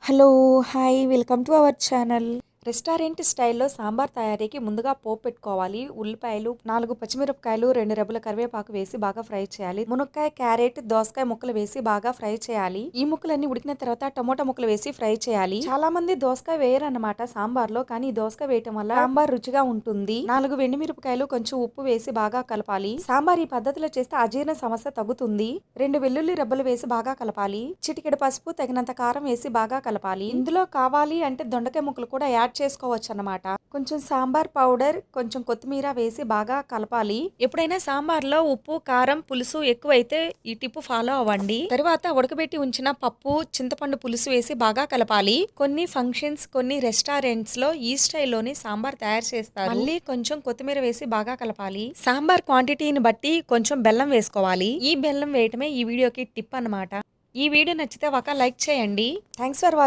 Hello! Hi! Welcome to our channel. Restaurant స్టైల్‌లో సాంబార్ తయారీకి ముందుగా పోపు పెట్టుకోవాలి. ఉల్లిపాయలు, 4 పచ్చిమిరపకాయలు, 2 రెబ్బల కరివేపాకు వేసి బాగా ఫ్రై చేయాలి. మునక్కాయ, క్యారెట్, దోసకాయ ముక్కలు వేసి బాగా ఫ్రై చేయాలి. ఈ ముక్కలన్నీ ఉడికిన తర్వాత టమోటా ముక్కలు వేసి ఫ్రై చేయాలి. చాలా మంది దోసకాయ వేయరన్నమాట సాంబార్‌లో. కానీ దోసకాయ వేయటం వల్ల సాంబార్ రుచిగా ఉంటుంది. 4 ఎండుమిరపకాయలు, కొంచెం ఉప్పు వేసి బాగా కలపాలి. సాంబార్ ఈ పద్ధతిలో చేస్తే అజీర్ణ సమస్య తగ్గుతుంది. 2 వెల్లుల్లి రెబ్బలు వేసి బాగా కలపాలి. చిటికెడు పసుపు, తగినంత కారం వేసి బాగా కలపాలి. ఇందులో కావాలి అంటే దొండకాయ ముక్కలు కూడా యాడ్ చేసుకోవచ్చు అన్నమాట. కొంచెం సాంబార్ పౌడర్, కొంచెం కొత్తిమీర వేసి బాగా కలపాలి. ఎప్పుడైనా సాంబార్లో ఉప్పు, కారం, పులుసు ఎక్కువైతే ఈ టిప్ ఫాలో అవ్వండి. తర్వాత ఉడకబెట్టి ఉంచిన పప్పు, చింతపండు పులుసు వేసి బాగా కలపాలి. కొన్ని ఫంక్షన్స్, కొన్ని రెస్టారెంట్స్ లో ఈ స్టైల్లోని సాంబార్ తయారు చేస్తారు. మళ్ళీ కొంచెం కొత్తిమీర వేసి బాగా కలపాలి. సాంబార్ క్వాంటిటీని బట్టి కొంచెం బెల్లం వేసుకోవాలి. ఈ బెల్లం వేయటమే ఈ వీడియోకి టిప్ అన్నమాట. ఈ వీడియో నచ్చితే ఒక లైక్ చేయండి. Thanks for watching.